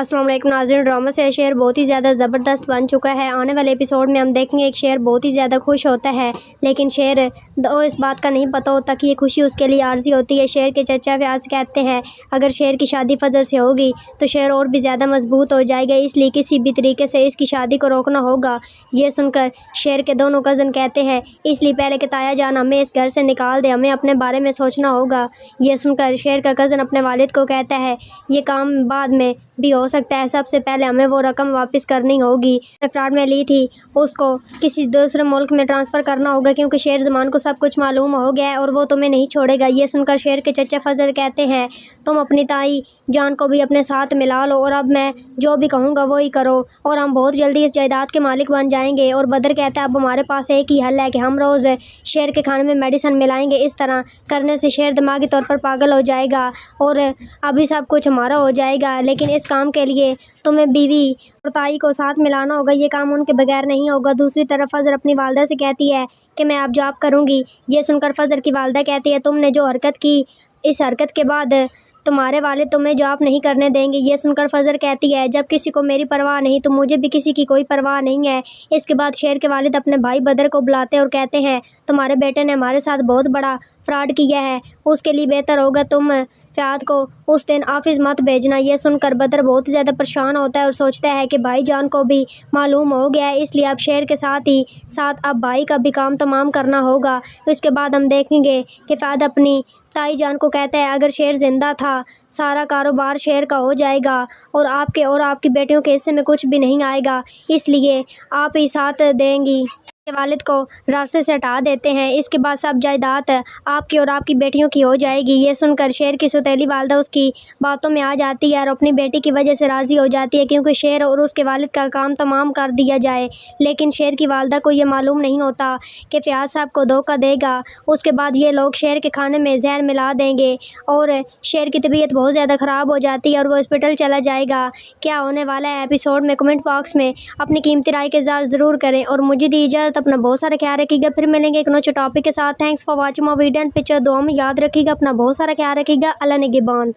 अस्सलाम वालेकुम नाज़रीन। ड्रामा से शेर बहुत ही ज़्यादा ज़बरदस्त बन चुका है। आने वाले एपिसोड में हम देखेंगे एक शेर बहुत ही ज़्यादा खुश होता है, लेकिन शेर को इस बात का नहीं पता होता कि ये खुशी उसके लिए आर्जी होती है। शेर के चचा फयाज कहते हैं अगर शेर की शादी फजर से होगी तो शेर और भी ज़्यादा मजबूत हो जाएगा, इसलिए किसी भी तरीके से इसकी शादी को रोकना होगा। ये सुनकर शेर के दोनों कज़न कहते हैं इसलिए पहले कि ताया जान हमें इस घर से निकाल दे, हमें अपने बारे में सोचना होगा। ये सुनकर शेर का कज़न अपने वालिद को कहता है ये काम बाद में भी हो सकता है, सबसे पहले हमें वो रकम वापस करनी होगी फ्रॉड में ली थी, उसको किसी दूसरे मुल्क में ट्रांसफ़र करना होगा क्योंकि शेर ज़मान को सब कुछ मालूम हो गया है और वो तुम्हें नहीं छोड़ेगा। ये सुनकर शेर के चचा फजल कहते हैं तुम अपनी ताई जान को भी अपने साथ मिला लो और अब मैं जो भी कहूँगा वही करो और हम बहुत जल्दी इस जायदाद के मालिक बन जाएंगे। और बदर कहता है अब हमारे पास एक ही हल है कि हम रोज़ शेर के खाने में मेडिसिन मिलाएंगे, इस तरह करने से शेर दिमागी तौर पर पागल हो जाएगा और अभी सब कुछ हमारा हो जाएगा, लेकिन इस काम के लिए तुम्हें बीवी और ताई को साथ मिलाना होगा, ये काम उनके बगैर नहीं होगा। दूसरी तरफ फजर अपनी वालदा से कहती है कि मैं अब जॉब करूँगी। ये सुनकर फजर की वालदा कहती है तुमने जो हरकत की इस हरकत के बाद तुम्हारे वालिद तुम्हें जॉब नहीं करने देंगे। ये सुनकर फजर कहती है जब किसी को मेरी परवाह नहीं तो मुझे भी किसी की कोई परवाह नहीं है। इसके बाद शेर के वालिद अपने भाई बदर को बुलाते और कहते हैं तुम्हारे बेटे ने हमारे साथ बहुत बड़ा फ्रॉड किया है, उसके लिए बेहतर होगा तुम फ़याद को उस दिन ऑफिस मत भेजना। ये सुनकर बदर बहुत ज़्यादा परेशान होता है और सोचता है कि भाई जान को भी मालूम हो गया है, इसलिए अब शेर के साथ ही साथ अब भाई का भी काम तमाम करना होगा। उसके बाद हम देखेंगे कि फ़याद अपनी ताई जान को कहता है अगर शेर ज़िंदा था सारा कारोबार शेर का हो जाएगा और आपकी बेटियों के हिस्से में कुछ भी नहीं आएगा, इसलिए आप ही साथ देंगी। के वालिद को रास्ते से हटा देते हैं। इसके बाद सब जायदाद आपकी और आपकी बेटियों की हो जाएगी। ये सुनकर शेर की सौतेली वालदा उसकी बातों में आ जाती है और अपनी बेटी की वजह से राज़ी हो जाती है क्योंकि शेर और उसके वालिद का काम तमाम कर दिया जाए। लेकिन शेर की वालदा को ये मालूम नहीं होता कि फयाज साहब को धोखा देगा। उसके बाद ये लोग शेर के खाने में जहर मिला देंगे और शेर की तबीयत बहुत ज़्यादा ख़राब हो जाती है और वो हॉस्पिटल चला जाएगा। क्या होने वाला है एपिसोड में कमेंट बॉक्स में अपनी कीमती राय के इज़हार ज़रूर करें और मुझे दी इजाज़त। अपना बहुत सारा ख्याल रखिएगा, फिर मिलेंगे एक नए टॉपिक के साथ। Thanks for watching my video and picture. दुआ में याद रखिएगा, अपना बहुत सारा ख्याल रखिएगा। अल्लाह निगहबान।